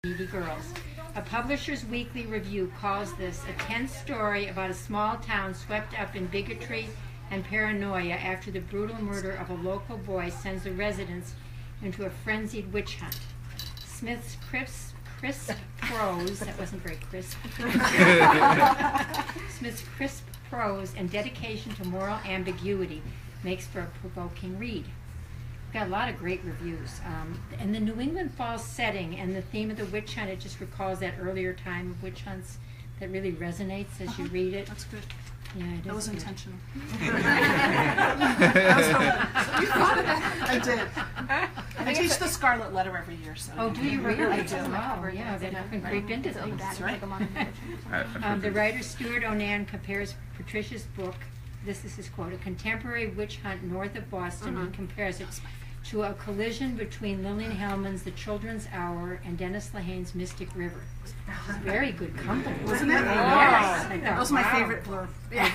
Needy Girls. A Publisher's Weekly Review calls this a tense story about a small town swept up in bigotry and paranoia after the brutal murder of a local boy sends the residents into a frenzied witch hunt. Smith's crisp prose, that wasn't very crisp, Smith's crisp prose and dedication to moral ambiguity makes for a provoking read. Got a lot of great reviews. And the New England fall setting and the theme of the witch hunt, it just recalls that earlier time of witch hunts that really resonates as you read it. That's good. Yeah, it is. That was good. intentional. You thought of that? I did. I teach the Scarlet Letter every year. So. Oh, do you really? I do. Oh, yeah, that you can creep into things. That's right. The writer Stuart Onan compares Patricia's book, this is his quote, a contemporary witch hunt north of Boston. He compares it to a collision between Lillian Hellman's The Children's Hour and Dennis Lehane's Mystic River. It's very good company. Wasn't it? Yes. That was my favorite blurb. Yes.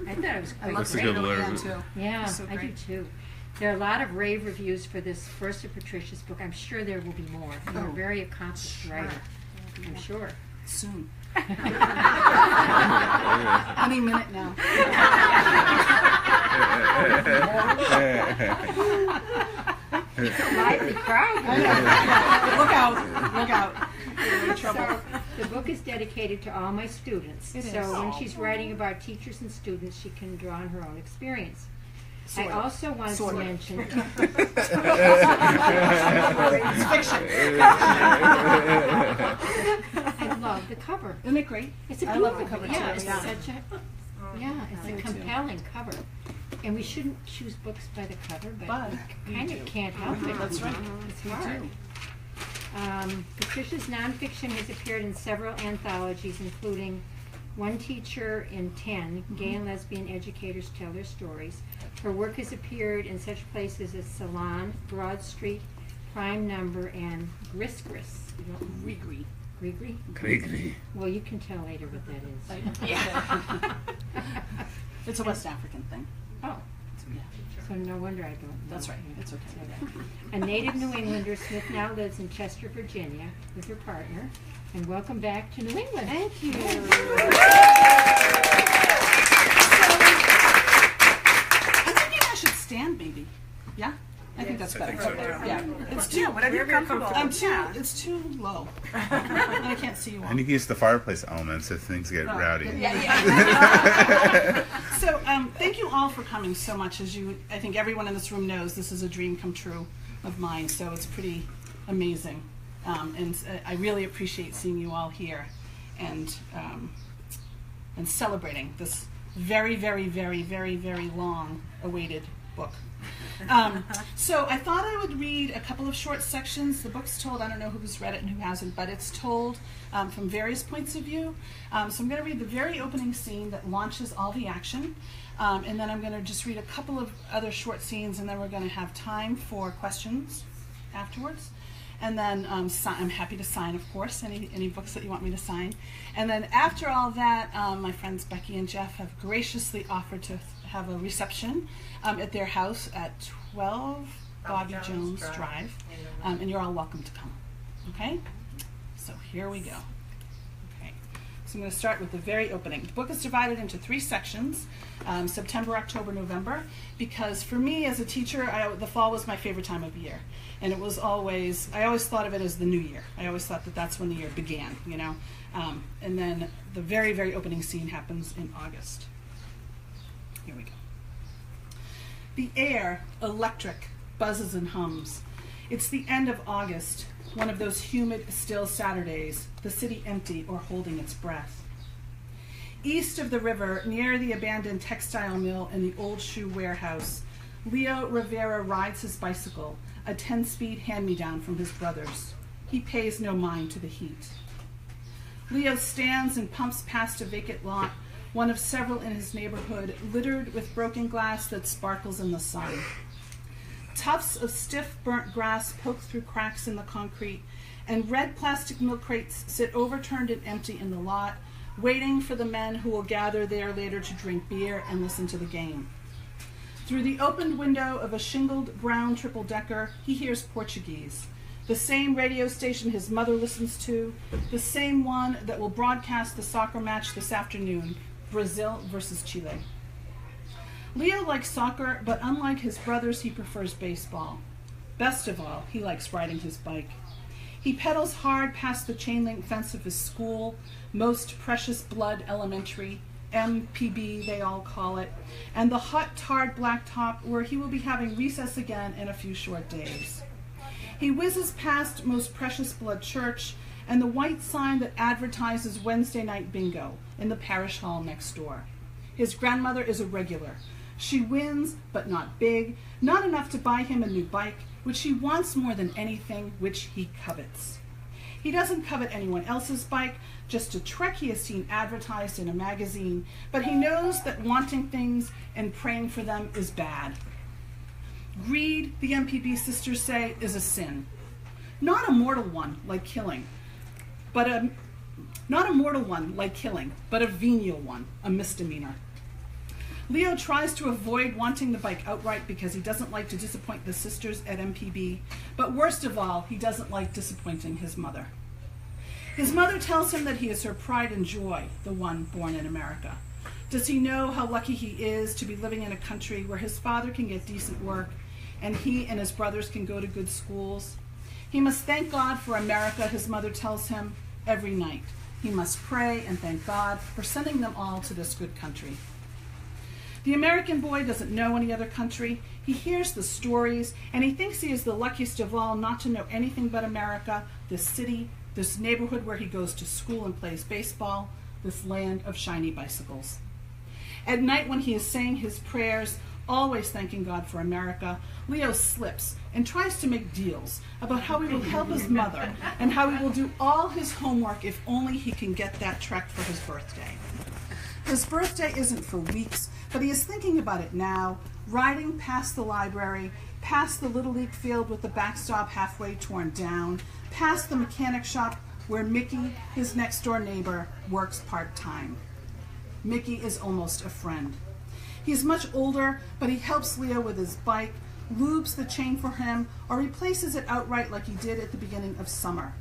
I thought it was quite That's a great. good blurb. Too. Yeah, So I do great. too. There are a lot of rave reviews for this first of Patricia's book. I'm sure there will be more. You're a very accomplished writer. I'm sure. Soon. Any minute now. Lively crowd. Look out. Look out. You're in trouble. So, the book is dedicated to all my students. It So is. when she's writing about teachers and students, she can draw on her own experience. Sort I of. also wanted Sort to of. mention. It's fiction. I love the cover. Isn't it great? It's a I beautiful love the cover yeah, too. it's Yeah. such a it's I a do too. compelling cover. And we shouldn't choose books by the cover, but But we kind of can't help it. That's right. It's We hard. do. Patricia's nonfiction has appeared in several anthologies, including One Teacher in 10, Gay and Lesbian Educators Tell Their Stories. Her work has appeared in such places as Salon, Broad Street, Prime Number, and Gris Gris. Gree. Grigri? Gregory. Well, you can tell later what that is. It's a West African thing. Oh, Yeah. so no wonder I don't know. That's right. It's okay. A native New Englander, Smith now lives in Chester, Virginia, with her partner. And welcome back to New England. Thank you. I think I should stand, maybe. Yeah? I think that's better. so. Yeah. It's too, whatever you're comfortable. it's too low. And I can't see you all. And you can use the fireplace elements if things get rowdy. Yeah. So, thank you all for coming so much. As I think everyone in this room knows, this is a dream come true of mine. So it's pretty amazing, and I really appreciate seeing you all here, and celebrating this very, very, very, very, very long awaited book. So I thought I would read a couple of short sections. The book's told, I don't know who's read it and who hasn't, but it's told from various points of view. So I'm going to read the very opening scene that launches all the action, and then I'm going to just read a couple of other short scenes, and then we're going to have time for questions afterwards. And then I'm happy to sign, of course, any books that you want me to sign. And then after all that, my friends Becky and Jeff have graciously offered to have a reception at their house at 12 Bobby Jones Drive. And you're all welcome to come. Okay? So here we go. Okay. So I'm going to start with the very opening. The book is divided into 3 sections, September, October, November, because for me as a teacher, the fall was my favorite time of year. And it was always, I always thought of it as the new year. I always thought that that's when the year began, you know. And then the very, very opening scene happens in August. Here we go. The air, electric, buzzes and hums. It's the end of August, one of those humid, still Saturdays, the city empty or holding its breath. East of the river, near the abandoned textile mill and the old shoe warehouse, Leo Rivera rides his bicycle, a 10-speed hand-me-down from his brothers. He pays no mind to the heat. Leo stands and pumps past a vacant lot, one of several in his neighborhood, littered with broken glass that sparkles in the sun. Tufts of stiff, burnt grass poke through cracks in the concrete, and red plastic milk crates sit overturned and empty in the lot, waiting for the men who will gather there later to drink beer and listen to the game. Through the opened window of a shingled brown triple-decker, he hears Portuguese, the same radio station his mother listens to, the same one that will broadcast the soccer match this afternoon, Brazil versus Chile. Leo likes soccer, but unlike his brothers, he prefers baseball. Best of all, he likes riding his bike. He pedals hard past the chain-link fence of his school, Most Precious Blood Elementary, MPB they all call it, and the hot tarred blacktop where he will be having recess again in a few short days. He whizzes past Most Precious Blood Church and the white sign that advertises Wednesday night bingo in the parish hall next door. His grandmother is a regular. She wins, but not big, not enough to buy him a new bike, which he wants more than anything, which he covets. He doesn't covet anyone else's bike, just a trek he has seen advertised in a magazine, but he knows that wanting things and praying for them is bad. Greed, the MPB sisters say, is a sin. Not a mortal one like killing, but a venial one, a misdemeanor. Leo tries to avoid wanting the bike outright because he doesn't like to disappoint the sisters at MPB, but worst of all, he doesn't like disappointing his mother. His mother tells him that he is her pride and joy, the one born in America. Does he know how lucky he is to be living in a country where his father can get decent work and he and his brothers can go to good schools? He must thank God for America, his mother tells him, every night. He must pray and thank God for sending them all to this good country. The American boy doesn't know any other country. He hears the stories, and he thinks he is the luckiest of all not to know anything but America, this city, this neighborhood where he goes to school and plays baseball, this land of shiny bicycles. At night when he is saying his prayers, always thanking God for America, Leo slips and tries to make deals about how he will help his mother and how he will do all his homework if only he can get that trek for his birthday. His birthday isn't for weeks, but he is thinking about it now, riding past the library, past the Little League field with the backstop halfway torn down, past the mechanic shop where Mickey, his next-door neighbor, works part-time. Mickey is almost a friend. He is much older, but he helps Leo with his bike, lubes the chain for him, or replaces it outright like he did at the beginning of summer.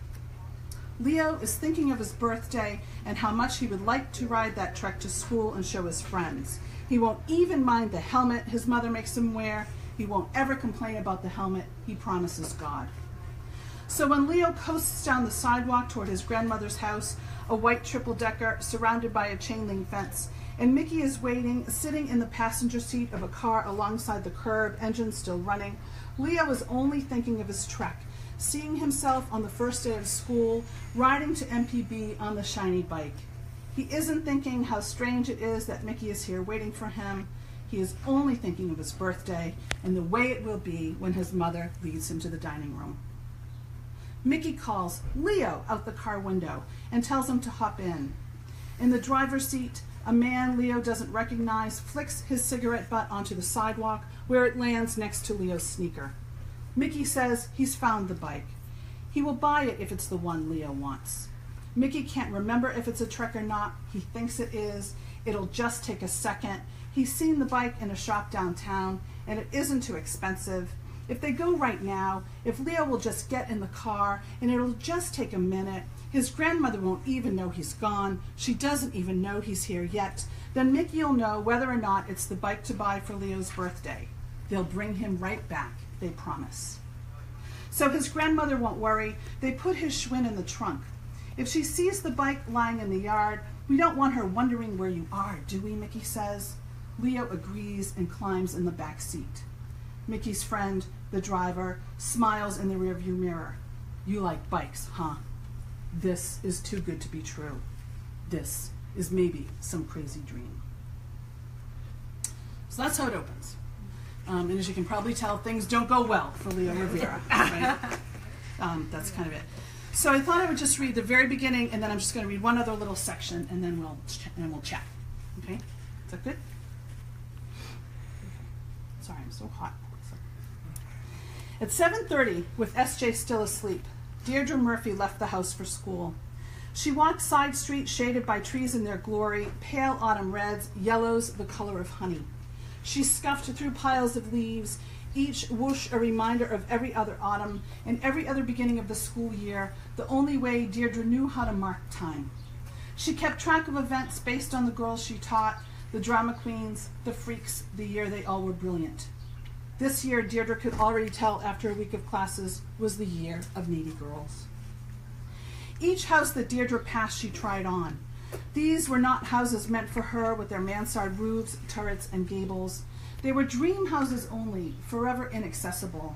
Leo is thinking of his birthday and how much he would like to ride that trek to school and show his friends. He won't even mind the helmet his mother makes him wear. He won't ever complain about the helmet. He promises God. So when Leo coasts down the sidewalk toward his grandmother's house, a white triple-decker surrounded by a chain-link fence, and Mickey is waiting, sitting in the passenger seat of a car alongside the curb, engine still running, Leo is only thinking of his trek, seeing himself on the first day of school, riding to MPB on the shiny bike. He isn't thinking how strange it is that Mickey is here waiting for him. He is only thinking of his birthday and the way it will be when his mother leads him to the dining room. Mickey calls Leo out the car window and tells him to hop in. In the driver's seat, a man Leo doesn't recognize flicks his cigarette butt onto the sidewalk where it lands next to Leo's sneaker. Mickey says he's found the bike. He will buy it if it's the one Leo wants. Mickey can't remember if it's a Trek or not. He thinks it is. It'll just take a second. He's seen the bike in a shop downtown, and it isn't too expensive. If they go right now, if Leo will just get in the car, and it'll just take a minute, his grandmother won't even know he's gone. She doesn't even know he's here yet. Then Mickey will know whether or not it's the bike to buy for Leo's birthday. They'll bring him right back, they promise. So his grandmother won't worry. They put his Schwinn in the trunk. If she sees the bike lying in the yard, we don't want her wondering where you are, do we, Mickey says. Leo agrees and climbs in the back seat. Mickey's friend, the driver, smiles in the rearview mirror. You like bikes, huh? This is too good to be true. This is maybe some crazy dream. So that's how it opens. And as you can probably tell, things don't go well for Leo Rivera. Right? That's kind of it. So I thought I would just read the very beginning, and then I'm just going to read one other little section, and then we'll chat. Okay? Is that good? Sorry, I'm so hot. At 7:30, with SJ still asleep, Deirdre Murphy left the house for school. She walked side street shaded by trees in their glory, pale autumn reds, yellows the color of honey. She scuffed through piles of leaves, each whoosh a reminder of every other autumn and every other beginning of the school year, the only way Deirdre knew how to mark time. She kept track of events based on the girls she taught, the drama queens, the freaks, the year they all were brilliant. This year, Deirdre could already tell after a week of classes was the year of needy girls. Each house that Deirdre passed, she tried on. These were not houses meant for her with their mansard roofs, turrets, and gables. They were dream houses only, forever inaccessible.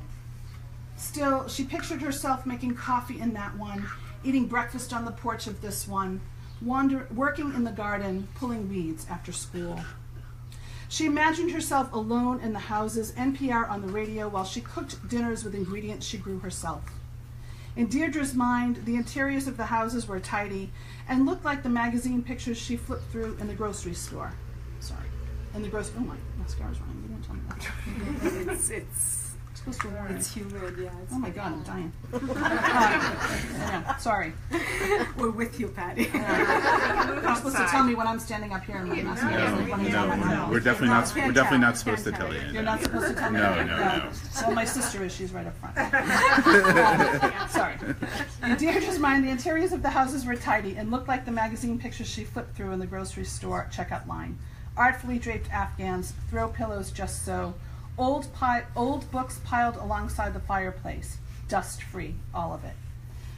Still, she pictured herself making coffee in that one, eating breakfast on the porch of this one, working in the garden, pulling weeds after school. She imagined herself alone in the houses, NPR on the radio, while she cooked dinners with ingredients she grew herself. In Deirdre's mind, the interiors of the houses were tidy and looked like the magazine pictures she flipped through in the grocery store. Sorry. In the grocery. Oh, my mascara's running. You didn't tell me that. It's Supposed to warn. It's humid, yeah. Oh my God, I'm dying. Yeah, sorry. We're with you, Patty. You're supposed to tell me when I'm standing up here and my mascara is running down my mouth. We're definitely not supposed to tell you. You're not supposed to tell me. No. Well, my sister is. She's right up front. Sorry. In Deirdre's mind, the interiors of the houses were tidy and looked like the magazine pictures she flipped through in the grocery store checkout line. Artfully draped Afghans, throw pillows just so, old books piled alongside the fireplace, dust-free, all of it.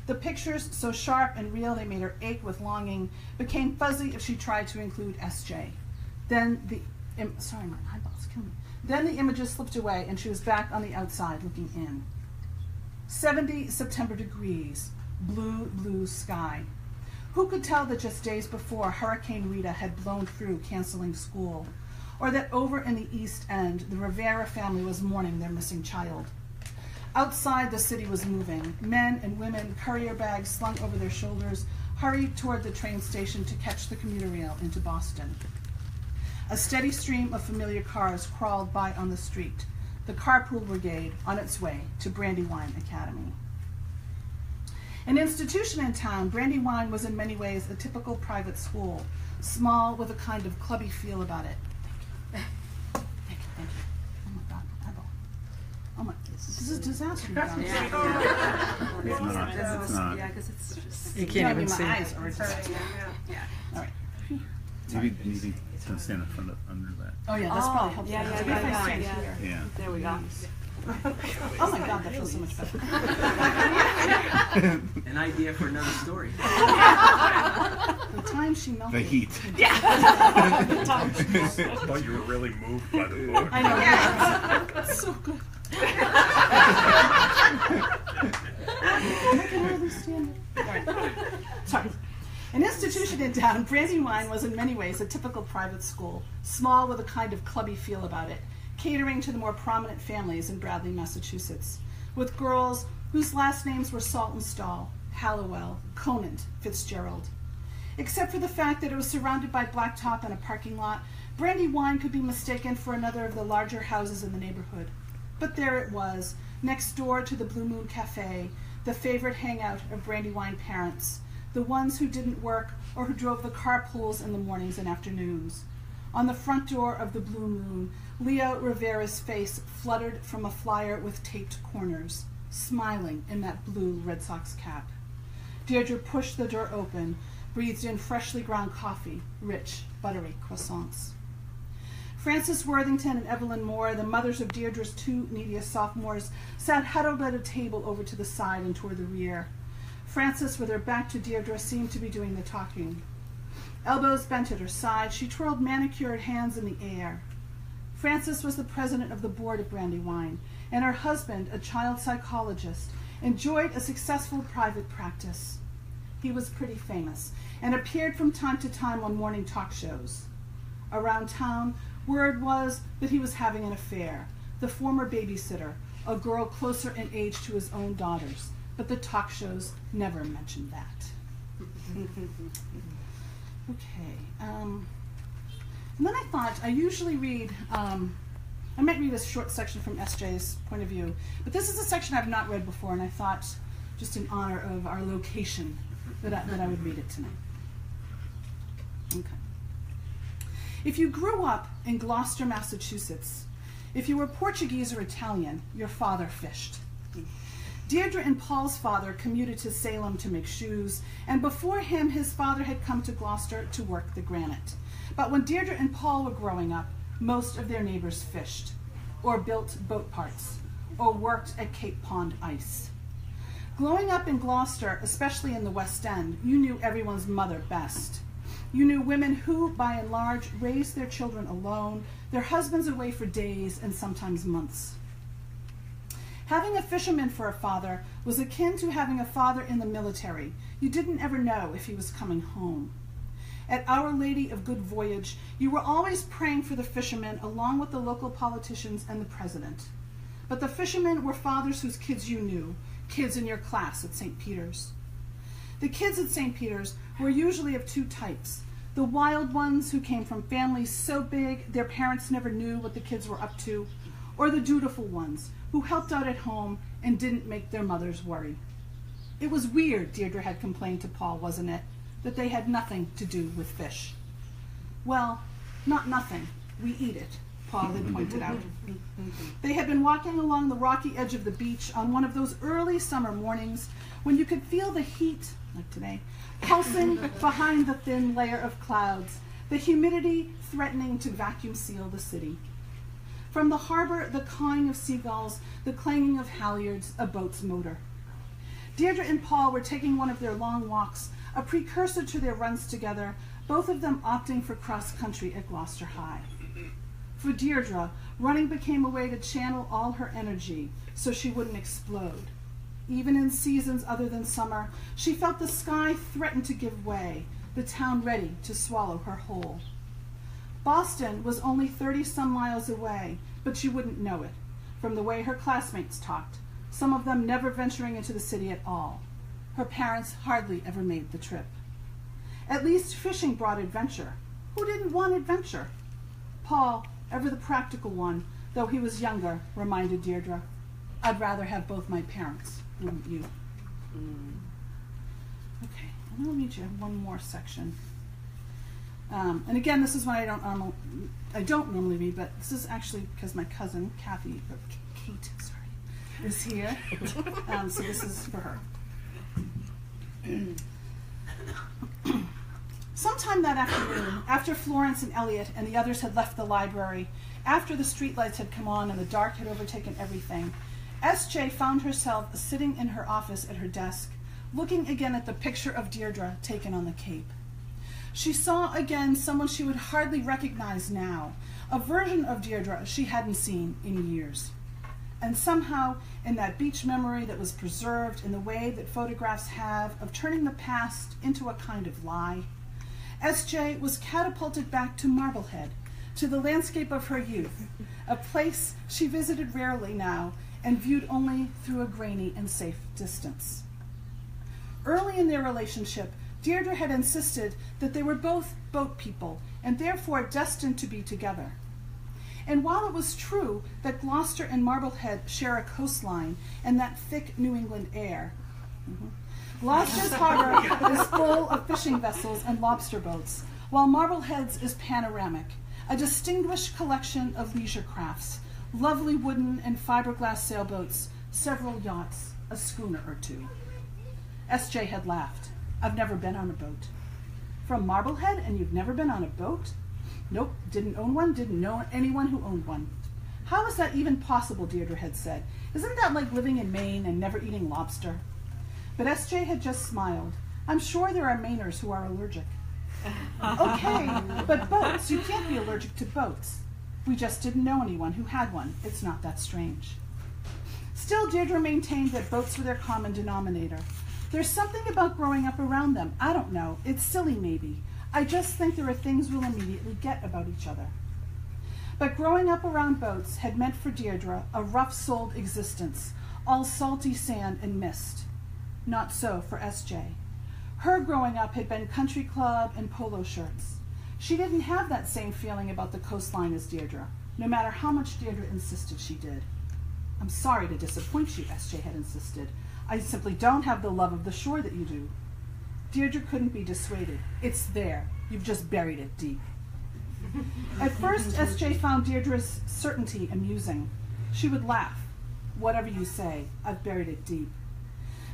The pictures, so sharp and real they made her ache with longing, became fuzzy if she tried to include SJ. Then the images slipped away and she was back on the outside looking in. 70 September degrees, blue sky. Who could tell that just days before Hurricane Rita had blown through, canceling school? Or that over in the East End, the Rivera family was mourning their missing child. Outside, the city was moving. Men and women, courier bags slung over their shoulders, hurried toward the train station to catch the commuter rail into Boston. A steady stream of familiar cars crawled by on the street, the carpool brigade on its way to Brandywine Academy. An institution in town, Brandywine was in many ways a typical private school, small with a kind of clubby feel about it. Thank you. Oh my God, my eyeball. Oh my, this is a disaster. It's not. Yeah, because it's just... You can't even see. My eyes are a disaster. Yeah. All right. Maybe you need to stand in front of under that. Oh yeah, that's probably helpful. Yeah. Maybe if I stand here. Yeah. There we go. Oh my God, that feels so much better. An idea for another story. The time she melted. The heat. I thought you were really moved by the book. I know. Yeah. It's so good. I can hardly stand it. All right. Sorry. An institution in town, Brandywine was in many ways a typical private school, small with a kind of clubby feel about it, catering to the more prominent families in Bradley, Massachusetts, with girls whose last names were Saltonstall, Hallowell, Conant, Fitzgerald. Except for the fact that it was surrounded by blacktop and a parking lot, Brandywine could be mistaken for another of the larger houses in the neighborhood. But there it was, next door to the Blue Moon Cafe, the favorite hangout of Brandywine parents, the ones who didn't work or who drove the carpools in the mornings and afternoons. On the front door of the Blue Moon, Leo Rivera's face fluttered from a flyer with taped corners, smiling in that blue Red Sox cap. Deirdre pushed the door open, breathed in freshly ground coffee, rich, buttery croissants. Frances Worthington and Evelyn Moore, the mothers of Deirdre's two neediest sophomores, sat huddled at a table over to the side and toward the rear. Frances, with her back to Deirdre, seemed to be doing the talking. Elbows bent at her side, she twirled manicured hands in the air. Frances was the president of the board of Brandywine, and her husband, a child psychologist, enjoyed a successful private practice. He was pretty famous and appeared from time to time on morning talk shows. Around town, word was that he was having an affair, the former babysitter, a girl closer in age to his own daughters, but the talk shows never mentioned that. Okay. And then I thought, I usually read, I might read a short section from SJ's point of view, but this is a section I've not read before, and I thought, just in honor of our location, that I would read it tonight. Okay. If you grew up in Gloucester, Massachusetts, If you were Portuguese or Italian, your father fished. Deirdre and Paul's father commuted to Salem to make shoes, and before him, his father had come to Gloucester to work the granite. But when Deirdre and Paul were growing up, most of their neighbors fished, or built boat parts, or worked at Cape Pond ice. Growing up in Gloucester, especially in the West End, you knew everyone's mother best. You knew women who, by and large, raised their children alone, their husbands away for days and sometimes months. Having a fisherman for a father was akin to having a father in the military. You didn't ever know if he was coming home. At Our Lady of Good Voyage, you were always praying for the fishermen along with the local politicians and the president. But the fishermen were fathers whose kids you knew, kids in your class at St. Peter's. The kids at St. Peter's were usually of two types: the wild ones who came from families so big their parents never knew what the kids were up to, or the dutiful ones who helped out at home and didn't make their mothers worry. It was weird, Deirdre had complained to Paul, wasn't it, that they had nothing to do with fish. Well, not nothing. We eat it, Paul had pointed out. They had been walking along the rocky edge of the beach on one of those early summer mornings when you could feel the heat, like today, pulsing behind the thin layer of clouds, the humidity threatening to vacuum seal the city. From the harbor, the cawing of seagulls, the clanging of halyards, a boat's motor. Deirdre and Paul were taking one of their long walks, a precursor to their runs together, both of them opting for cross-country at Gloucester High. For Deirdre, running became a way to channel all her energy so she wouldn't explode. Even in seasons other than summer, she felt the sky threaten to give way, the town ready to swallow her whole. Boston was only 30-some miles away, but she wouldn't know it, from the way her classmates talked, some of them never venturing into the city at all. Her parents hardly ever made the trip. At least fishing brought adventure. Who didn't want adventure? Paul, ever the practical one, though he was younger, reminded Deirdre. I'd rather have both my parents, wouldn't you? Okay, I'm going to read you one more section. And again, this is one I don't normally read, but this is actually because my cousin, Kate, is here. So this is for her. Sometime that afternoon, after Florence and Elliot and the others had left the library, after the streetlights had come on and the dark had overtaken everything, S.J. found herself sitting in her office at her desk, looking again at the picture of Deirdre taken on the Cape. She saw again someone she would hardly recognize now, a version of Deirdre she hadn't seen in years. And somehow, in that beach memory that was preserved in the way that photographs have of turning the past into a kind of lie, S.J. was catapulted back to Marblehead, to the landscape of her youth, a place she visited rarely now and viewed only through a grainy and safe distance. Early in their relationship, Deirdre had insisted that they were both boat people and therefore destined to be together. And while it was true that Gloucester and Marblehead share a coastline and that thick New England air, Gloucester's harbor is full of fishing vessels and lobster boats, while Marblehead's is panoramic, a distinguished collection of leisure crafts, lovely wooden and fiberglass sailboats, several yachts, a schooner or two. S.J. had laughed. I've never been on a boat. From Marblehead, and you've never been on a boat? Nope, didn't own one, didn't know anyone who owned one. How is that even possible, Deirdre had said. Isn't that like living in Maine and never eating lobster? But S.J. had just smiled. I'm sure there are Mainers who are allergic. Okay, but boats, you can't be allergic to boats. We just didn't know anyone who had one. It's not that strange. Still, Deirdre maintained that boats were their common denominator. There's something about growing up around them. I don't know. It's silly, maybe. I just think there are things we'll immediately get about each other. But growing up around boats had meant for Deirdre a rough-souled existence, all salty sand and mist. Not so for S.J. Her growing up had been country club and polo shirts. She didn't have that same feeling about the coastline as Deirdre, no matter how much Deirdre insisted she did. I'm sorry to disappoint you, S.J. had insisted. I simply don't have the love of the shore that you do. Deirdre couldn't be dissuaded. It's there. You've just buried it deep. At first, S.J. found Deirdre's certainty amusing. She would laugh. Whatever you say, I've buried it deep.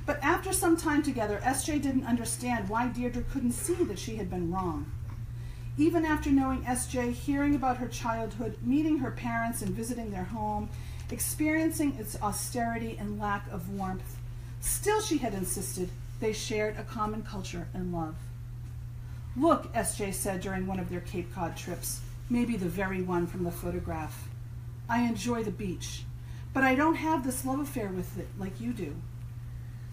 But after some time together, S.J. didn't understand why Deirdre couldn't see that she had been wrong. Even after knowing S.J., hearing about her childhood, meeting her parents and visiting their home, experiencing its austerity and lack of warmth, still she had insisted they shared a common culture and love. Look, S.J. said during one of their Cape Cod trips, maybe the very one from the photograph. I enjoy the beach, but I don't have this love affair with it like you do.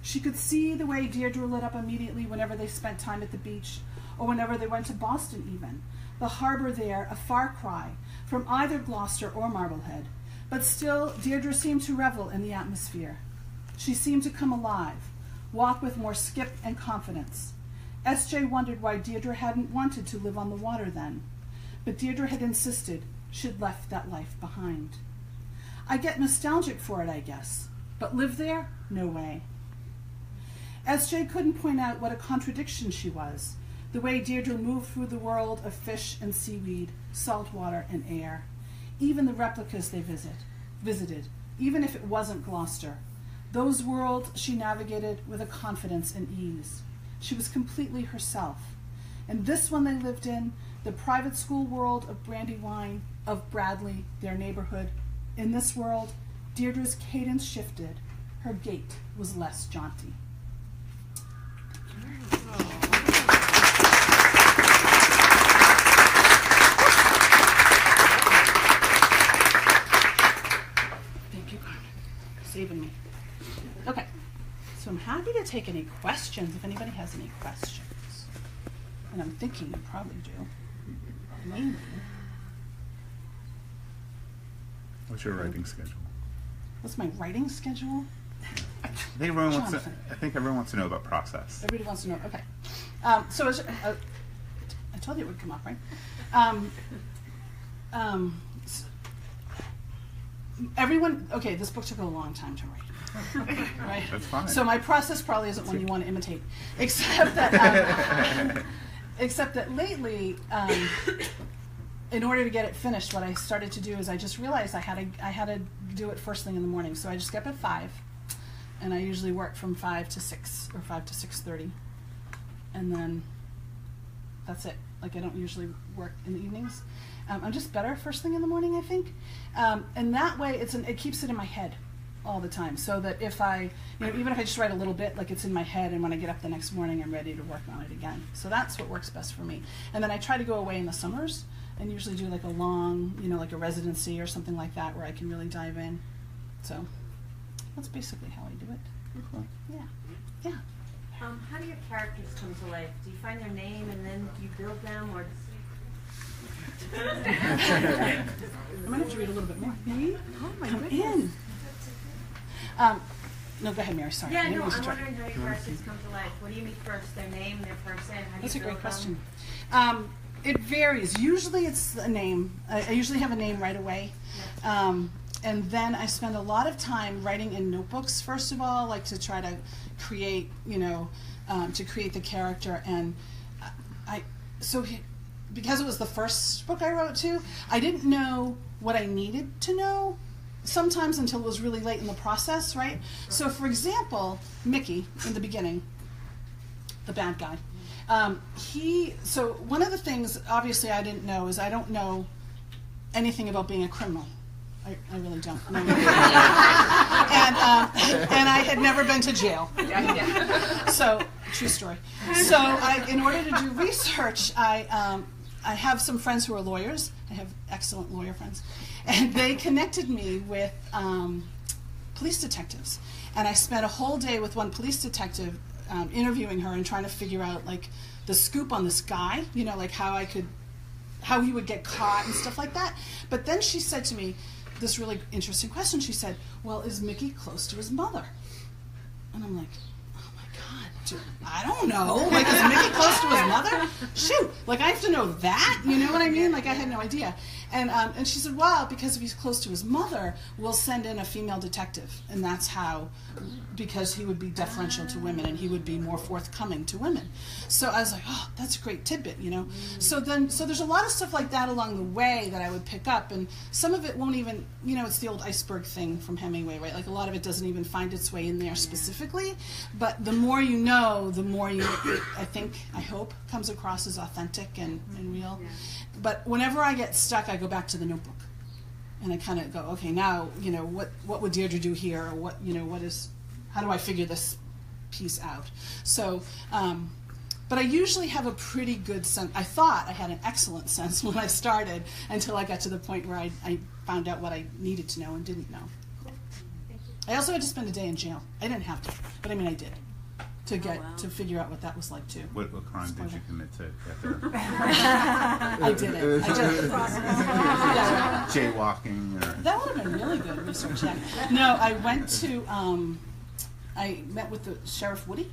She could see the way Deirdre lit up immediately whenever they spent time at the beach, or whenever they went to Boston even. The harbor there, a far cry from either Gloucester or Marblehead. But still, Deirdre seemed to revel in the atmosphere. She seemed to come alive, walk with more skip and confidence. S.J. wondered why Deirdre hadn't wanted to live on the water then. But Deirdre had insisted she'd left that life behind. I get nostalgic for it, I guess. But live there? No way. S.J. couldn't point out what a contradiction she was, the way Deirdre moved through the world of fish and seaweed, salt water and air, even the replicas they visited, even if it wasn't Gloucester. Those worlds she navigated with a confidence and ease. She was completely herself. And this one they lived in, the private school world of Brandywine, of Bradley, their neighborhood. In this world, Deirdre's cadence shifted. Her gait was less jaunty. Thank you, Carmen. Saving me. Okay, so I'm happy to take any questions if anybody has any questions. And I'm thinking you probably do. Maybe. What's your writing schedule? What's my writing schedule? I think everyone wants to. Jonathan. I think everyone wants to know about process. Everybody wants to know. Okay. So as, I told you it would come up, right? Everyone. Okay, this book took a long time to write. Right? That's fine. So my process probably isn't one you want to imitate, except that lately, in order to get it finished, what I started to do is I just realized I had to do it first thing in the morning. So I just get up at 5, and I usually work from 5 to 6 or 5 to 6:30, and then that's it. Like I don't usually work in the evenings. I'm just better first thing in the morning, I think, and that way it keeps it in my head all the time, so that if I, even if I just write a little bit, like it's in my head, and when I get up the next morning, I'm ready to work on it again. So that's what works best for me. And then I try to go away in the summers and usually do like a long, like a residency or something like that where I can really dive in. So that's basically how I do it. Cool. Yeah. How do your characters come to life? Do you find their name and then you build them, or? I'm gonna have to read a little bit more. Maybe? Oh my Come goodness. in. No, go ahead, Mary. Sorry. I Yeah, didn't no, mean to I'm interrupt. wondering how your characters come to life. What do you meet first? Their name, their person? How do That's a you great build question. them? It varies. Usually it's a name. I usually have a name right away. And then I spend a lot of time writing in notebooks, first of all, like to try to create, to create the character. And because it was the first book I wrote too, I didn't know what I needed to know sometimes until it was really late in the process, right? So for example, Mickey, in the beginning, the bad guy, so one of the things obviously I didn't know is I don't know anything about being a criminal. I really don't. And I had never been to jail. So, true story. So in order to do research, I have some friends who are lawyers. I have excellent lawyer friends. And they connected me with police detectives. And I spent a whole day with one police detective interviewing her and trying to figure out like the scoop on this guy, like how he would get caught and stuff like that. But then she said to me this really interesting question. She said, well, is Mickey close to his mother? And I'm like, oh my God, I don't know. Like, is Mickey close to his mother? Shoot, like I have to know that, you know what I mean? Like I had no idea. And she said, well, because if he's close to his mother, we'll send in a female detective. And that's how, because he would be deferential to women and he would be more forthcoming to women. So I was like, oh, that's a great tidbit, you know. So there's a lot of stuff like that along the way that I would pick up. And some of it won't even, you know, it's the old iceberg thing from Hemingway, right? Like a lot of it doesn't even find its way in there specifically. But the more you know, the more you, I hope, comes across as authentic and real. But whenever I get stuck, I go back to the notebook. And I kind of go, okay, now, you know, what would Deirdre do here? Or what, you know, how do I figure this piece out? So, but I usually have a pretty good sense. I thought I had an excellent sense when I started until I got to the point where I found out what I needed to know and didn't know. I also had to spend a day in jail. I didn't have to, but I mean I did. To figure out what that was like too. What crime did you commit to after? I did it. Jaywalking or? That would have been really good research. Yeah. No, I went to. I met with the Sheriff Woody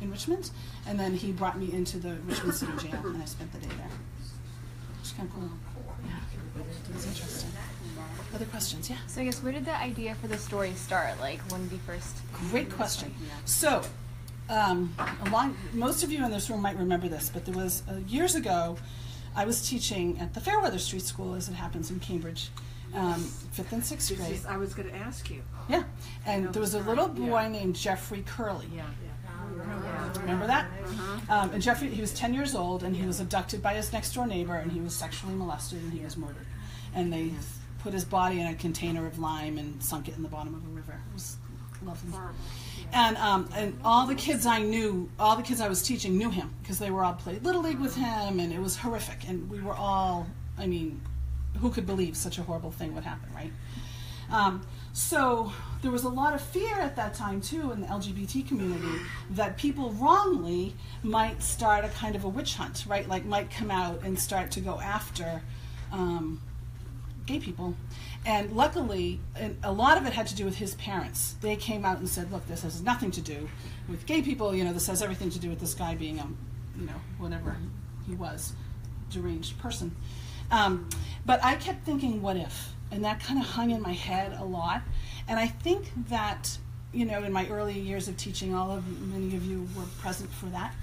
in Richmond, and then he brought me into the Richmond City Jail, and I spent the day there. Which is kind of cool. Yeah, it was interesting. Other questions? Yeah. So I guess where did the idea for the story start? Like when did you first? Great question. So, most of you in this room might remember this, but there was years ago, I was teaching at the Fairweather Street School, as it happens in Cambridge, 5th and 6th grade. I was going to ask you. Yeah, and there was a little boy named Jeffrey Curley. Remember that? And Jeffrey, he was 10 years old, and he was abducted by his next door neighbor, and he was sexually molested, and he was murdered. And they put his body in a container of lime and sunk it in the bottom of a river. It was lovely. And all the kids I knew, all the kids I was teaching knew him because they were all played Little League with him, and it was horrific. And we were all, I mean, who could believe such a horrible thing would happen, right? So there was a lot of fear at that time, too, in the LGBT community that people wrongly might start a kind of a witch hunt, right? Like might come out and start to go after gay people. And luckily, a lot of it had to do with his parents. They came out and said, look, this has nothing to do with gay people. You know, this has everything to do with this guy being you know, whatever he was, deranged person. But I kept thinking, what if? And that kind of hung in my head a lot. And I think that, you know, in my early years of teaching, many of you were present for that,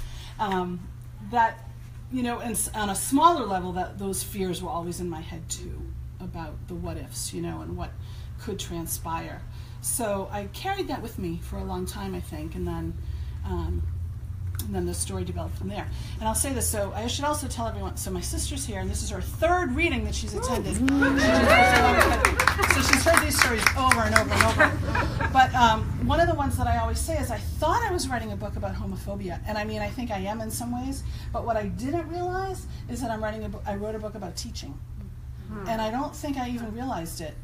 that, you know, and on a smaller level, that those fears were always in my head too, about the what ifs, you know, and what could transpire. So I carried that with me for a long time, I think, and then the story developed from there. And I'll say this, so I should also tell everyone, so my sister's here, and this is her 3rd reading that she's attended. So she's heard these stories over and over and over. But one of the ones that I always say is I thought I was writing a book about homophobia, and I mean, I think I am in some ways, but what I didn't realize is that I wrote a book about teaching. And I don't think I even realized it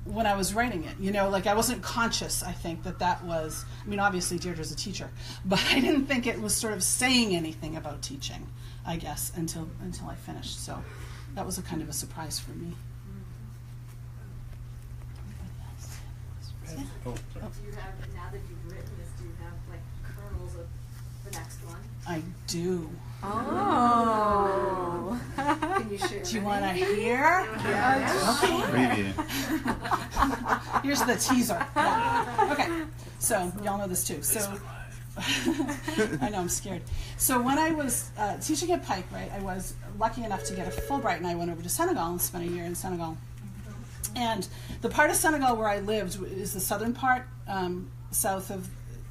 when I was writing it. You know, like I wasn't conscious, I think, that was, I mean, obviously Deirdre's a teacher, but I didn't think it was sort of saying anything about teaching, I guess, until I finished. So that was a kind of a surprise for me. Yeah. Oh, Do you have, now that you've written this, do you have like kernels of the next one? I do. Oh. Can you share? Do you want to hear? Yeah. Okay. Preview. Here's the teaser. Yeah. Okay. So y'all know this too. So I know I'm scared. So when I was teaching at Pike, right, I was lucky enough to get a Fulbright, and I went over to Senegal and spent a year in Senegal. And the part of Senegal where I lived is the southern part, south of,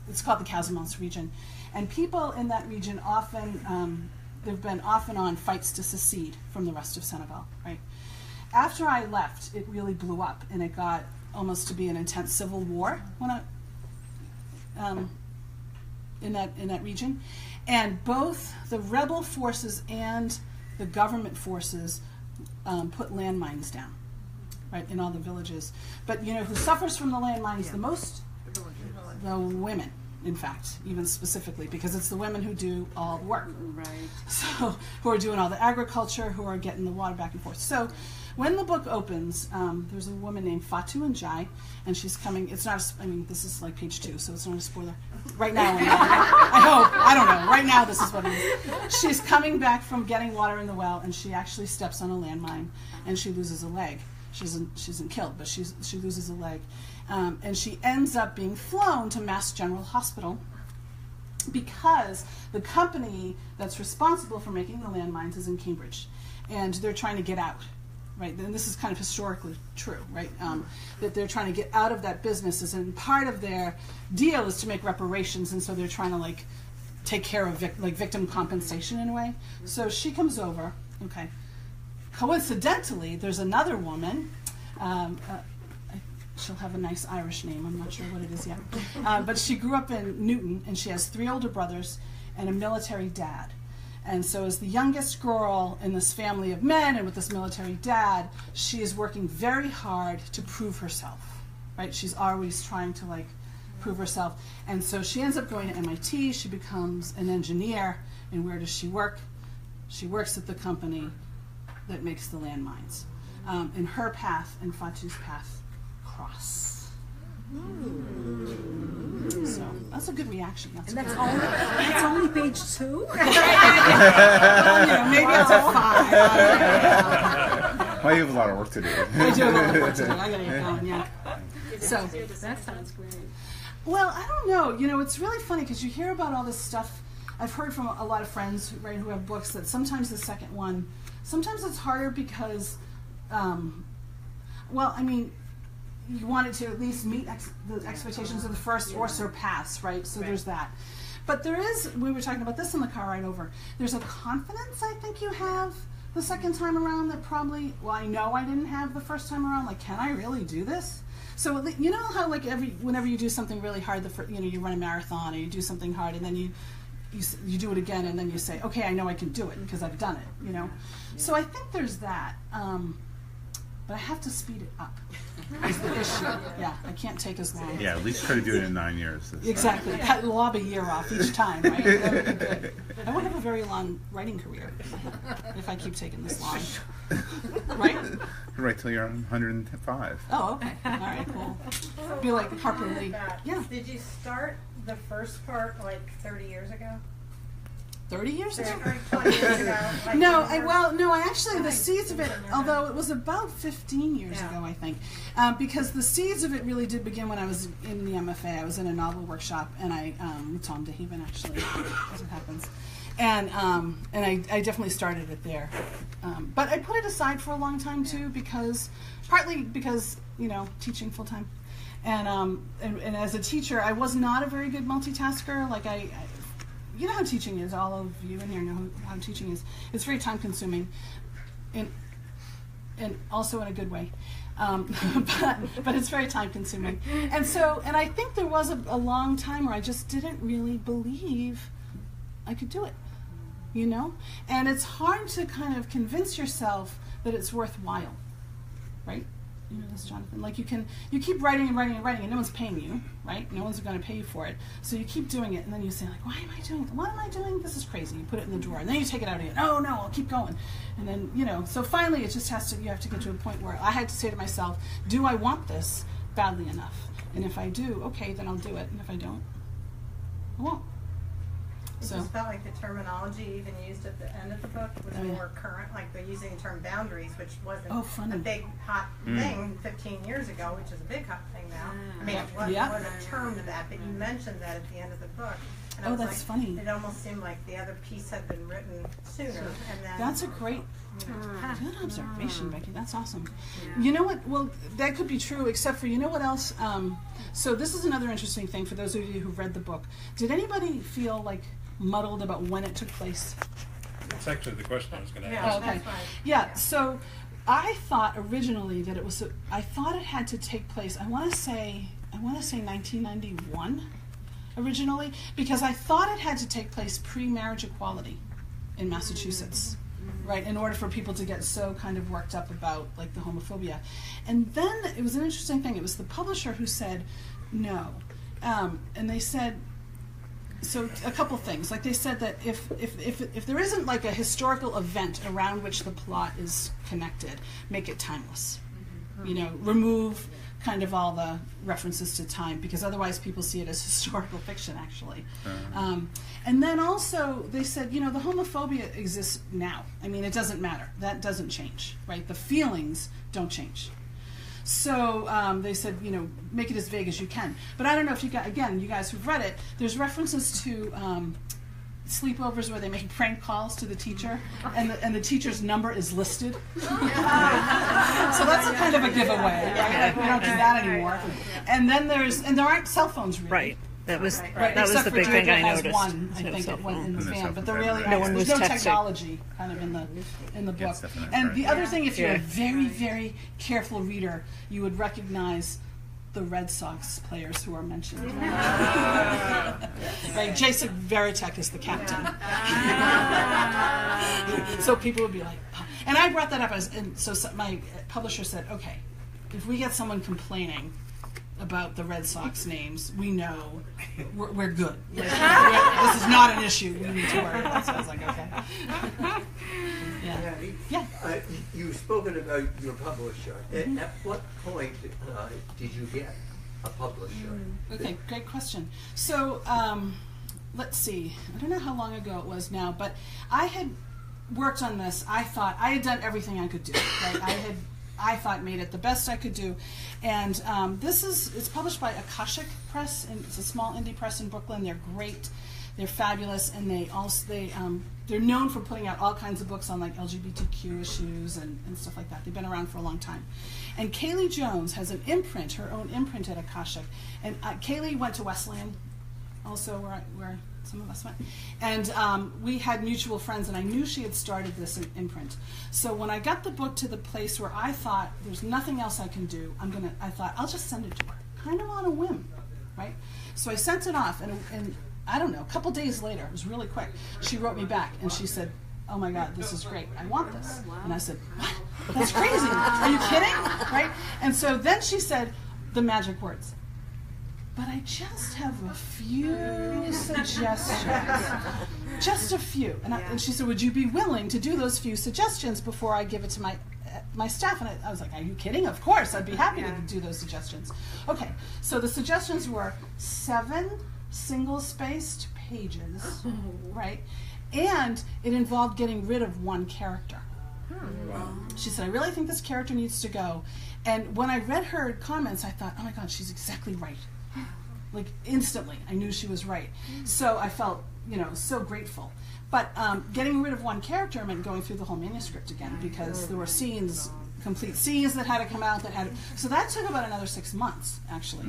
it's called the Casamance region. And people in that region often, there have been off and on fights to secede from the rest of Senegal, right? After I left, it really blew up, and it got almost to be an intense civil war when in that region. And both the rebel forces and the government forces put landmines down, right, in all the villages. But you know who suffers from the landmines the most? The women. in fact, even specifically, because it's the women who do all the work. Right. So, who are doing all the agriculture, who are getting the water back and forth. So, when the book opens, there's a woman named Fatu and Jai, and she's coming. It's not. This is like page 2, so it's not a spoiler. Right now, I hope. I don't know. Right now, this is what it is. She's coming back from getting water in the well, and she actually steps on a landmine, and she loses a leg. She isn't killed, but she loses a leg, and she ends up being flown to Mass General Hospital because the company that's responsible for making the landmines is in Cambridge, and they're trying to get out. Right, and this is kind of historically true, right? That they're trying to get out of that business, and part of their deal is to make reparations, and so they're trying to like take care of victim compensation in a way. So she comes over. Okay. Coincidentally, there's another woman. She'll have a nice Irish name. I'm not sure what it is yet, but she grew up in Newton, and she has 3 older brothers and a military dad. And so as the youngest girl in this family of men and with this military dad, she is working very hard to prove herself, right? She's always trying to like prove herself. And so she ends up going to MIT, she becomes an engineer, and where does she work? She works at the company that makes the landmines. And her path and Fatu's path cross. So that's a good reaction. That's Only page 2? well, maybe it's a 5. Well, you have a lot of work to do. I do have a lot of work to do. I gotta get going, yeah. So That sounds great. well, I don't know. It's really funny because you hear about all this stuff. I've heard from a lot of friends who have books that sometimes the second one, sometimes it's harder because, you want it to at least meet the expectations of the first or surpass, right? So there's that. But there is, we were talking about this in the car ride over, there's a confidence I think you have the second time around that probably, I know I didn't have the first time around, like, can I really do this? So you know how like whenever you do something really hard, you run a marathon or you do something hard and then you do it again and then you say, okay, I know I can do it because I've done it, So I think there's that. But I have to speed it up. Is the issue. Yeah, I can't take as long. Yeah, at least try to do it in 9 years. Exactly. Cut lob a year off each time, right? That would be good. I won't have a very long writing career if I keep taking this long. Right? Right till you're on 105. Oh, okay. All right, cool. Be like Harper Lee. Yeah. Did you start the first part like 30 years ago? 30 years ago? Or 20 years ago? Like No, I actually, the seeds of it, although it was about 15 years Yeah. ago, I think, because the seeds of it really did begin when I was in the MFA. I was in a novel workshop, and with Tom DeHaven, actually, as it happens. And I definitely started it there. But I put it aside for a long time, too, partly because, teaching full-time. And as a teacher, I was not a very good multitasker. Like, you know how teaching is. All of you in here know how teaching is. It's very time-consuming, and also in a good way. But it's very time-consuming. And I think there was a long time where I just didn't really believe I could do it, And it's hard to kind of convince yourself that it's worthwhile, right? This, Jonathan. Like you keep writing and writing and writing, and no one's paying you, right? No one's going to pay you for it. So you keep doing it, and then you say, like, why am I doing it? What am I doing? This is crazy. You put it in the drawer, and then you take it out again. Oh no, I'll keep going. And then so finally, it just you have to get to a point where I had to say to myself, do I want this badly enough? And if I do, okay, then I'll do it. And if I don't, I won't. It just felt like the terminology even used at the end of the book was more current, like they're using the term boundaries, which wasn't a big hot thing 15 years ago, which is a big hot thing now. I mean, it wasn't a term to that, but you mentioned that at the end of the book. And I was that's funny. It almost seemed like the other piece had been written sooner. And then that's a great, good observation, Becky. That's awesome. Yeah. You know what? Well, that could be true, except for, what else? So this is another interesting thing for those of you who've read the book. Did anybody feel like muddled about when it took place? That's actually the question I was going to Yeah, ask. Okay. that's fine. Yeah, so I thought originally that I thought it had to take place, I want to say 1991 originally, because I thought it had to take place pre-marriage equality in Massachusetts, right, in order for people to get so kind of worked up about like the homophobia. And then it was an interesting thing. It was the publisher who said no. And they said, so a couple things. Like they said that if there isn't like a historical event around which the plot is connected, make it timeless. You know, remove kind of all the references to time, because otherwise people see it as historical fiction, actually. And then also they said, you know, the homophobia exists now. I mean, it doesn't matter. That doesn't change, right? The feelings don't change. So they said, you know, make it as vague as you can. But I don't know if you got, again, you guys who've read it, there's references to sleepovers where they make prank calls to the teacher, and the teacher's number is listed. So that's a kind of a giveaway. Right? Like, we don't do that anymore. And then there aren't cell phones really. Right. That was Right, that was except the for big thing Deirdre I has noticed. one, I No think, cell it went in phone. the And van, there's but there nothing really no one there's was no texting. technology kind of in the book. Yeah, stuff in it, And right. the other thing, if you're a Yeah. very, very careful reader, you would recognize the Red Sox players who are mentioned. Right, Jason Veritek is the captain. So people would be like, oh. And I brought that up and so my publisher said, okay, if we get someone complaining about the Red Sox names, we know we're good. This is not an issue we need to worry about. So I was like, okay. Yeah. Yeah. You've spoken about your publisher. At what point did you get a publisher? Okay, great question. So let's see. I don't know how long ago it was now, but I had worked on this. I thought I had done everything I could do. Right? I thought made it the best I could do, and it's published by Akashic Press, and it's a small indie press in Brooklyn. They're great, they're fabulous, and they're known for putting out all kinds of books on like LGBTQ issues and stuff like that. They've been around for a long time. And Kaylee Jones has an imprint, her own imprint at Akashic, and Kaylee went to Wesleyan, also where some of us went, and we had mutual friends, and I knew she had started this imprint. So when I got the book to the place where I thought there's nothing else I can do, I thought I'll just send it to her, kind of on a whim, right? So I sent it off, and I don't know, a couple days later, it was really quick, she wrote me back, and she said, oh my God, this is great, I want this. And I said, what? That's crazy, are you kidding? Right? And so then she said the magic words, but I just have a few suggestions. Just a few. And she said, would you be willing to do those few suggestions before I give it to my staff? And I was like, are you kidding? Of course, I'd be happy to do those suggestions. Okay, so the suggestions were 7 single-spaced pages, right? And it involved getting rid of one character. She said, I really think this character needs to go. And when I read her comments, I thought, oh my God, she's exactly right. Like instantly, I knew she was right. So I felt, so grateful. But getting rid of one character meant going through the whole manuscript again, because there were complete scenes that had to come out. So that took about another 6 months, actually.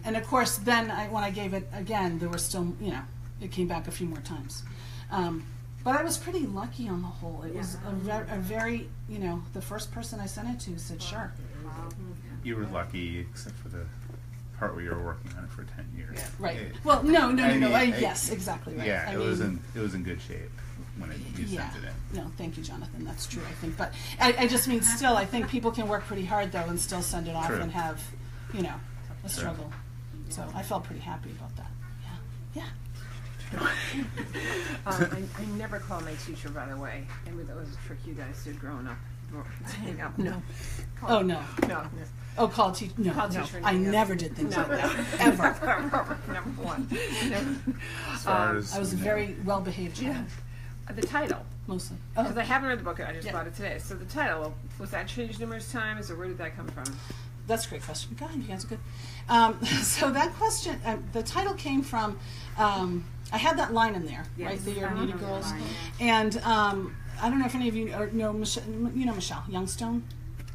And of course, then when I gave it again, there were still, it came back a few more times. But I was pretty lucky on the whole. It was a very, the first person I sent it to said, sure. You were lucky, except for the part where you were working on it for 10 years. Right. It, Well, no. I- Yes, exactly right. Yeah, I it mean, was in good shape when you yeah. sent it in. No, thank you, Jonathan. That's true, I think. But I just mean, still, I think people can work pretty hard though and still send it off True. and have, a struggle. So I felt pretty happy about that. Yeah. I never called my teacher right away. Maybe that was a trick you guys did growing up. Hang up. No. Oh, no. No. Oh, call teacher. No, Call no. teacher, I no. never did things No, like that. no. Ever. Number one. Never. As far as I was a very well-behaved child, The title. mostly. Because I haven't read the book, I just Yeah. bought it today. So the title, was that changed numerous times, or where did that come from? That's a great question. God, you guys are good. So that question, the title came from, I had that line in there, right? The Your Needy Girls. And I don't know if any of you know Michelle, Michelle Youngstone?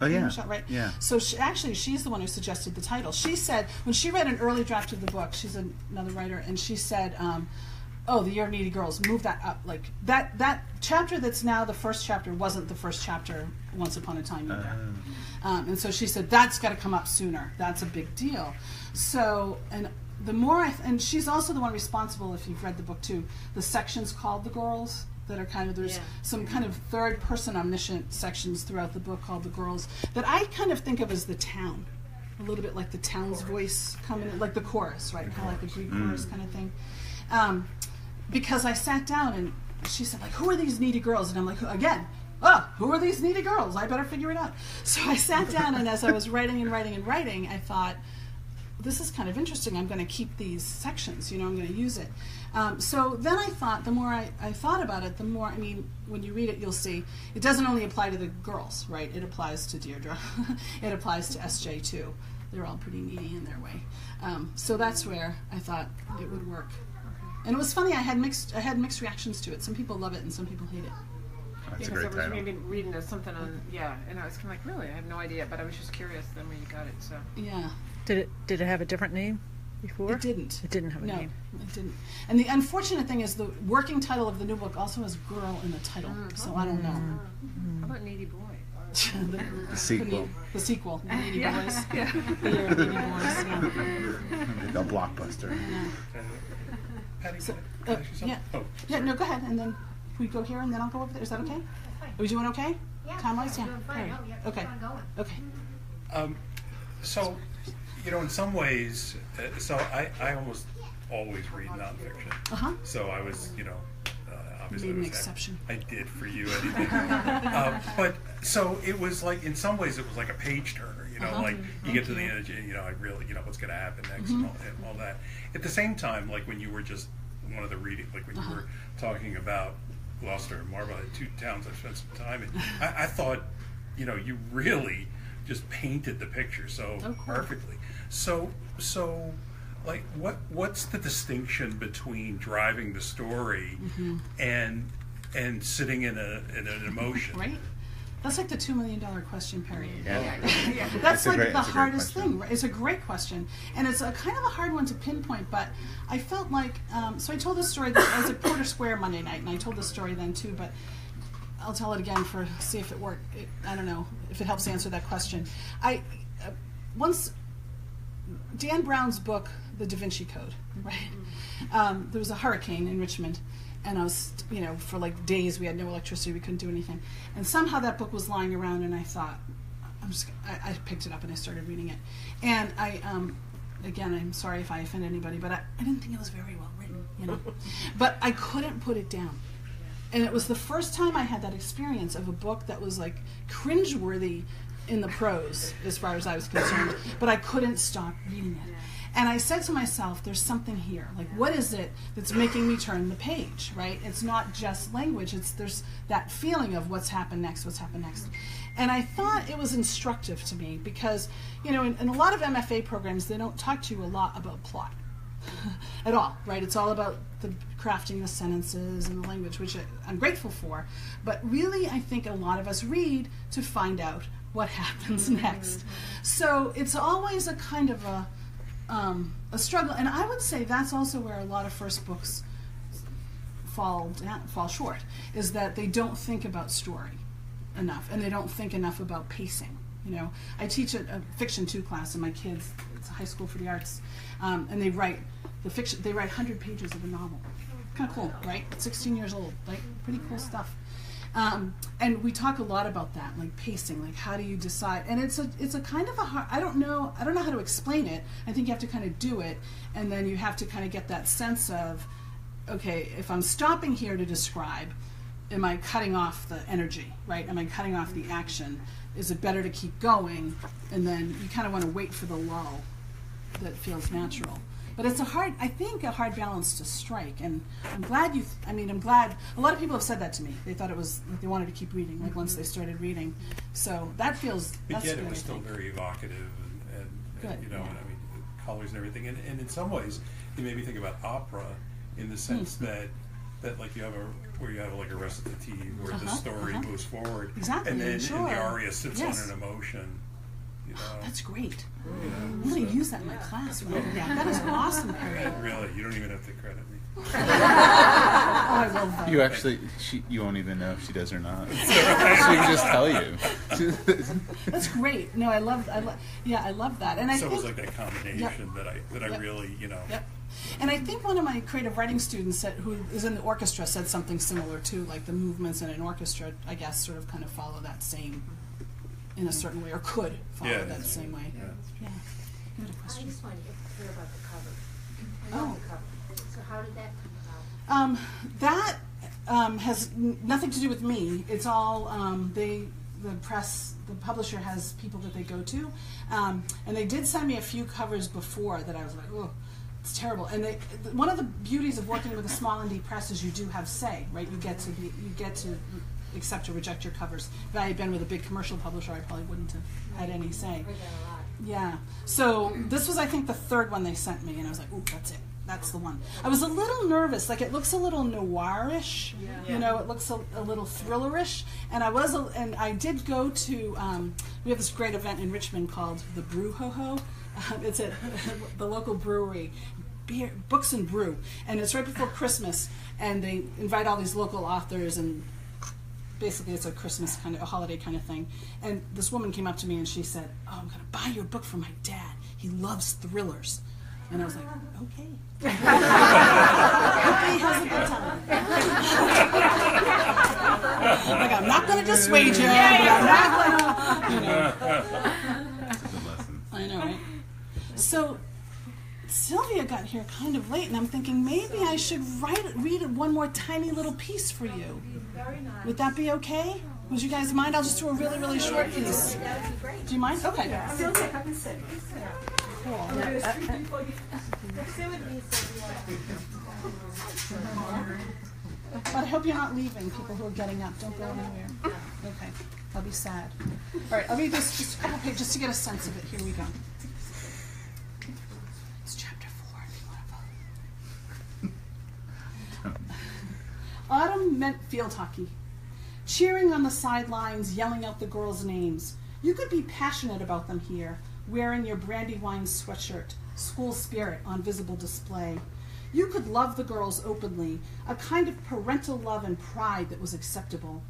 Oh yeah, Michelle, right? yeah. So she's the one who suggested the title. She said, when she read an early draft of the book, she's another writer, and she said, oh, the Year of Needy Girls, move that up. Like, that chapter that's now the first chapter wasn't the first chapter Once Upon a Time either. And so she said, that's got to come up sooner. That's a big deal. So, and the more and she's also the one responsible, if you've read the book too, the sections called The Girls that are kind of, there's some kind of third person omniscient sections throughout the book called The Girls that I kind of think of as the town. A little bit like the town's voice coming in, like the chorus, right? Kind of like the Greek chorus kind of thing. because I sat down and she said, like, who are these needy girls? And I'm like, again, oh, who are these needy girls? I better figure it out. So I sat down, and as I was writing, I thought, this is kind of interesting. I'm going to keep these sections, I'm going to use it. So then I thought, the more I thought about it, the more, when you read it, you'll see, it doesn't only apply to the girls, right? It applies to Deirdre. It applies to SJ too. They're all pretty needy in their way. So that's where I thought it would work. And it was funny, I had mixed reactions to it. Some people love it and some people hate it. That's a Because great I was title. reading something on, and I was kind of like, really? I have no idea, but I was just curious then when you got it, so. Yeah. Did it have a different name before? It didn't. It didn't have a No, name. it didn't. And the unfortunate thing is the working title of the new book also has girl in the title. So I don't know. How about Needy Boy? The sequel. The sequel. The Needy Yeah. Boys. Yeah. The Year of Needy Boys. Yeah. The blockbuster. Patty, So, can I ask you something? yeah. Oh, Yeah, no, go ahead. And then we go here and then I'll go over there. Is that okay? Are we doing okay? Yeah, Time-wise? we're Yeah. doing fine. All right. No, yeah, Okay. keep on going. Okay. So, in some ways, I almost always read nonfiction. Uh-huh. So I was, obviously Made an was exception. I did for you anything. But so it was like, in some ways, it was like a page turner. Like you get to the end, I really, what's going to happen next and all that. At the same time, like when you were just one of the reading, like when you were talking about Gloucester and Marblehead, two towns I've spent some time in, I thought, you really just painted the picture so perfectly. So like what's the distinction between driving the story and sitting in an emotion? Right? That's like the $2 million question, Perry. Yeah. That's It's a like great- the it's a great hardest question. thing. Right? It's a great question. And it's a kind of a hard one to pinpoint, but I felt like, so I told this story, I was at Porter Square Monday night, and I told this story then too, but I'll tell it again see if it worked. I don't know if it helps answer that question. Once, Dan Brown's book, The Da Vinci Code, right? There was a hurricane in Richmond, and I was, for like days we had no electricity, we couldn't do anything. And somehow that book was lying around, and I thought, I picked it up and I started reading it. And again, I'm sorry if I offend anybody, but I didn't think it was very well written, But I couldn't put it down. And it was the first time I had that experience of a book that was like cringeworthy in the prose, as far as I was concerned, but I couldn't stop reading it. And I said to myself, there's something here. Like, what is it that's making me turn the page, right? It's not just language. There's that feeling of what's happened next. And I thought it was instructive to me because, in a lot of MFA programs, they don't talk to you a lot about plot at all, right? It's all about the crafting the sentences and the language, which I'm grateful for. But really, I think a lot of us read to find out what happens next. So it's always a kind of a struggle, and I would say that's also where a lot of first books fall short, is that they don't think about story enough, and they don't think enough about pacing. I teach a Fiction 2 class, and my kids, it's a high school for the arts, and they write 100 pages of a novel. Kind of cool, right? 16 years old, like pretty cool stuff. And we talk a lot about that, like pacing, like how do you decide? And it's a kind of a hard, I don't know how to explain it. I think you have to kind of do it, and then you have to kind of get that sense of, okay, if I'm stopping here to describe, am I cutting off the energy, right? Am I cutting off the action? Is it better to keep going? And then you kind of want to wait for the lull that feels natural. But it's a hard balance to strike, and I'm glad a lot of people have said that to me. They thought it was, like they wanted to keep reading, like once they started reading. So that's But good, yet it I was still think. very evocative and Good, the colors and everything. And in some ways, it made me think about opera in the sense that like you have like a recitative where the story moves forward. Exactly, And then sure. and the aria sits Yes. on an emotion. That's great. I'm going to use that in my class right now. That is awesome, Perry. Really, you don't even have to credit me. Oh, I love that. You actually, you won't even know if she does or not. She can just tell you. That's great. No, I love that. And I So it think was like that combination that I really, Yep. And I think one of my creative writing students who is in the orchestra said something similar too, like the movements in an orchestra, I guess, sort of kind of follow that same, in a certain way, or could follow that same way. Yeah. Yeah. You had a I question? just wanted to get clear about the cover. I Oh. love the cover. So how did that come about? That has nothing to do with me. It's all the press, the publisher has people that they go to, and they did send me a few covers before that I was like, oh, it's terrible. And one of the beauties of working with a small indie press is you do have say, right? You get to accept or reject your covers. If I had been with a big commercial publisher, I probably wouldn't have had any say. Yeah. So this was, I think, the third one they sent me, and I was like, ooh, that's it. That's the one. I was a little nervous. Like, it looks a little noirish. Yeah. You know, it looks a little thrillerish. And I did go to, we have this great event in Richmond called the Brew Ho Ho. It's at the local brewery, Books and Brew. And it's right before Christmas. And they invite all these local authors, and basically it's a Christmas kind of, a holiday kind of thing. And this woman came up to me and she said, oh, I'm going to buy your book for my dad. He loves thrillers. And I was like, okay. Hope he has a good time. Like, I'm not going to dissuade you, but I'm not going to, you know. That's a good lesson. I know, right? So Sylvia got here kind of late, and I'm thinking maybe I should read one more tiny little piece for you. Would that be okay? Would you guys mind? I'll just do a really, really short piece. Do you mind? Okay. Sylvia, come and sit. Cool. But I hope you're not leaving, people who are getting up. Don't go anywhere. Okay. I'll be sad. All right, I'll read this just a couple pages just to get a sense of it. Here we go. It's chapter 4 if you want to vote. Autumn meant field hockey. Cheering on the sidelines, yelling out the girls' names. You could be passionate about them here, wearing your Brandywine sweatshirt, school spirit on visible display. You could love the girls openly, a kind of parental love and pride that was acceptable.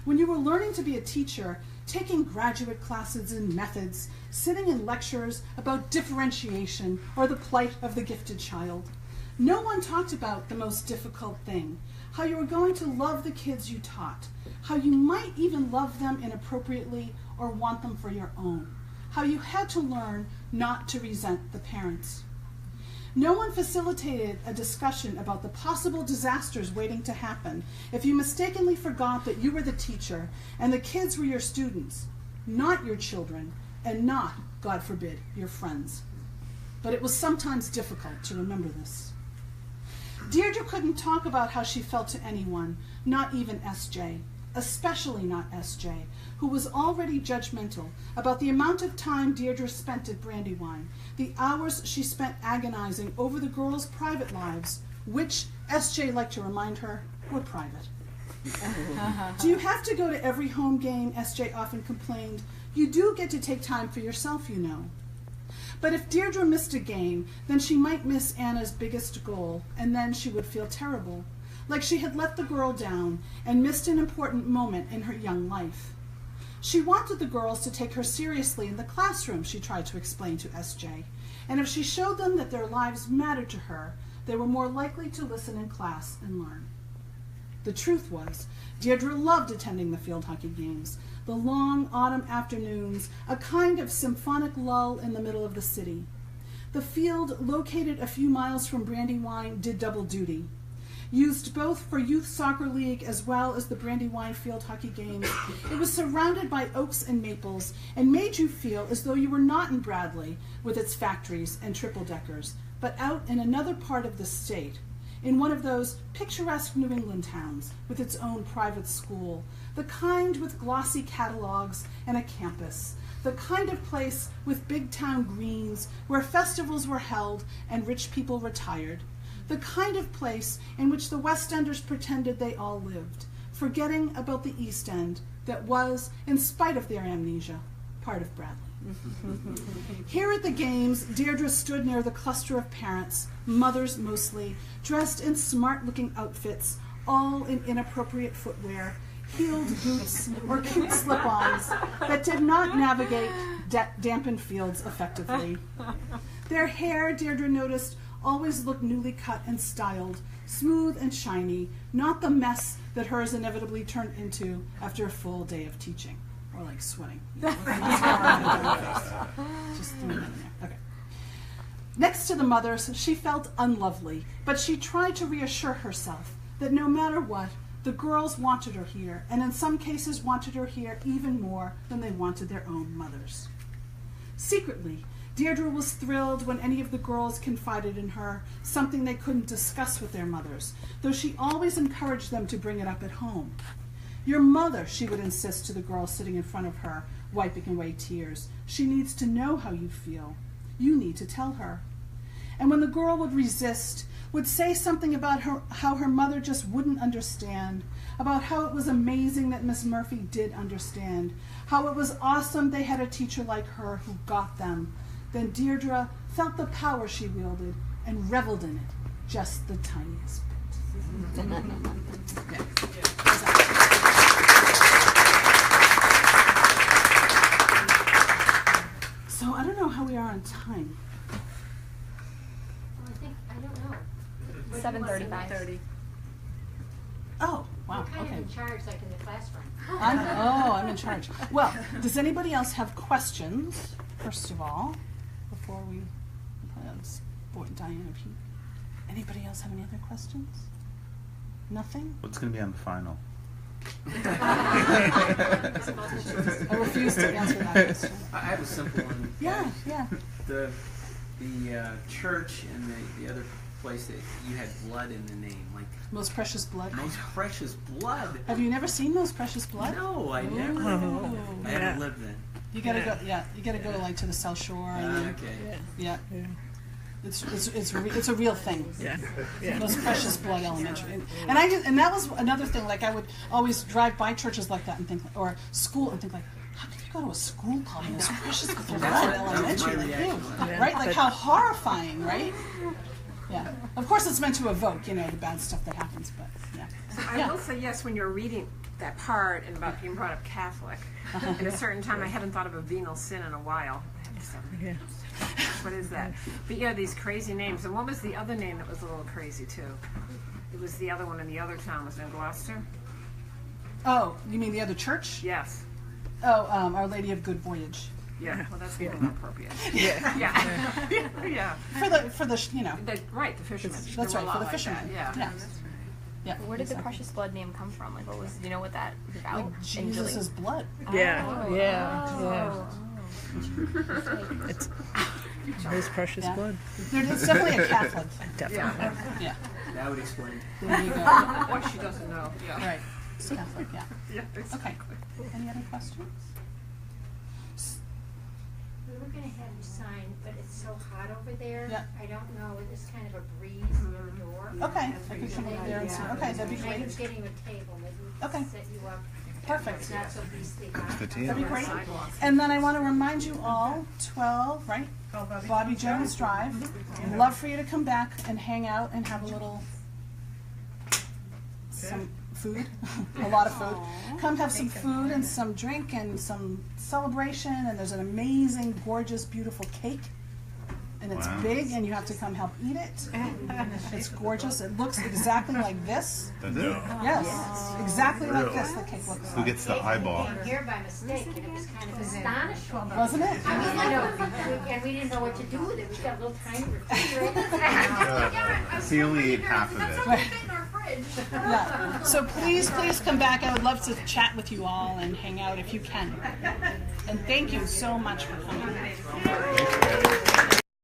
When you were learning to be a teacher, taking graduate classes in methods, sitting in lectures about differentiation or the plight of the gifted child, no one talked about the most difficult thing, how you were going to love the kids you taught, how you might even love them inappropriately or want them for your own, how you had to learn not to resent the parents. No one facilitated a discussion about the possible disasters waiting to happen if you mistakenly forgot that you were the teacher and the kids were your students, not your children, and not, God forbid, your friends. But it was sometimes difficult to remember this. Deirdre couldn't talk about how she felt to anyone, not even S.J., especially not S.J., who was already judgmental about the amount of time Deirdre spent at Brandywine, the hours she spent agonizing over the girls' private lives, which, S.J. liked to remind her, were private. Do you have to go to every home game, S.J. often complained. You do get to take time for yourself, you know. But if Deirdre missed a game, then she might miss Anna's biggest goal, and then she would feel terrible, like she had let the girl down and missed an important moment in her young life. She wanted the girls to take her seriously in the classroom, she tried to explain to S.J., and if she showed them that their lives mattered to her, they were more likely to listen in class and learn. The truth was, Deirdre loved attending the field hockey games, the long autumn afternoons, a kind of symphonic lull in the middle of the city. The field, located a few miles from Brandywine, did double duty. Used both for youth soccer league as well as the Brandywine field hockey games, it was surrounded by oaks and maples and made you feel as though you were not in Bradley with its factories and triple-deckers, but out in another part of the state, in one of those picturesque New England towns with its own private school, the kind with glossy catalogs and a campus, the kind of place with big town greens where festivals were held and rich people retired, the kind of place in which the West Enders pretended they all lived, forgetting about the East End that was, in spite of their amnesia, part of Bradley. Here at the games, Deirdre stood near the cluster of parents, mothers mostly, dressed in smart-looking outfits, all in inappropriate footwear, heeled boots or cute slip-ons that did not navigate dampened fields effectively. Their hair, Deirdre noticed, always looked newly cut and styled, smooth and shiny, not the mess that hers inevitably turned into after a full day of teaching. Or like sweating. Just throw that in there. Okay. Next to the mothers, she felt unlovely, but she tried to reassure herself that no matter what, the girls wanted her here, and in some cases wanted her here even more than they wanted their own mothers. Secretly, Deirdre was thrilled when any of the girls confided in her something they couldn't discuss with their mothers, though she always encouraged them to bring it up at home. Your mother, she would insist to the girl sitting in front of her, wiping away tears. She needs to know how you feel. You need to tell her. And when the girl would resist, would say something about how her mother just wouldn't understand, about how it was amazing that Miss Murphy did understand, how it was awesome they had a teacher like her who got them, then Deirdre felt the power she wielded and reveled in it just the tiniest bit. So I don't know how we are on time. I don't know. 7:35. Oh, wow, You're kind okay. of in charge, like in the classroom. I'm in charge. Well, does anybody else have questions, first of all, before we Diana, anybody else have any other questions? Nothing? What's going to be on the final? I refuse to answer that question. I have a simple one. Yeah. The church and the other place that you had blood in the name, like Most Precious Blood. Most Precious Blood. Have you never seen Most Precious Blood? No, I never. Oh. I haven't lived then. You gotta go. Yeah, you gotta go like to the South Shore. And Okay. Yeah. It's a real thing. Yeah. Most Precious Blood Elementary, and that was another thing. Like I would always drive by churches like that and think, or school and think like, how can you go to a school called Most Precious Blood Elementary? Like, ew, right? Like how horrifying, right? Yeah. Of course, it's meant to evoke, the bad stuff that happens, but yeah. I will say yes when you're reading that part and about being brought up Catholic. At a certain time, I hadn't thought of a venal sin in a while. Yeah. What is that? But yeah, these crazy names. And what was the other name that was a little crazy too? It was the other one in the other town. Was it in Gloucester? Oh, you mean the other church? Yes. Oh, Our Lady of Good Voyage. Yeah. Well, that's a little more appropriate. Yeah. Yeah. For the Right, the fishermen. That's They were right, a for lot the like fishermen. that, Yeah. Yeah. Where did the precious blood name come from? Like, what was? Do you know what that was about? Like Jesus' blood. Yeah. It's Most Precious Yeah. Blood. It's definitely a Catholic. Definitely. Yeah. That would explain. There you go. What she doesn't know. Yeah. Right. It's Catholic, yeah. Yeah. Okay. Any other questions? We were going to have you sign, but it's so hot over there. Yeah. I don't know. There's kind of a breeze near the door. Okay. I could come over there and see. Okay, that'd be I great. was getting a table. Maybe we could Okay. set you up. Perfect. It's not so beastly hot. The That'd be table. great. And then I want to remind you all, 12, right? Bobby Jones Drive. I'd love for you to come back and hang out and have a little, some food, a lot of food. Come have some food and some drink and some celebration, and there's an amazing, gorgeous, beautiful cake. And it's Wow. big, and you have to come help eat it. It's gorgeous. It looks exactly like this. Does it? Yes, exactly like this the cake looks Who like. gets the eyeball? Came here by mistake, and it was kind of astonishing. Wasn't it? I mean, and we didn't know what to do with it. We got a little tiny refrigerator. So you only ate half of it. Yeah. So please come back. I would love to chat with you all and hang out if you can. And thank you so much for coming.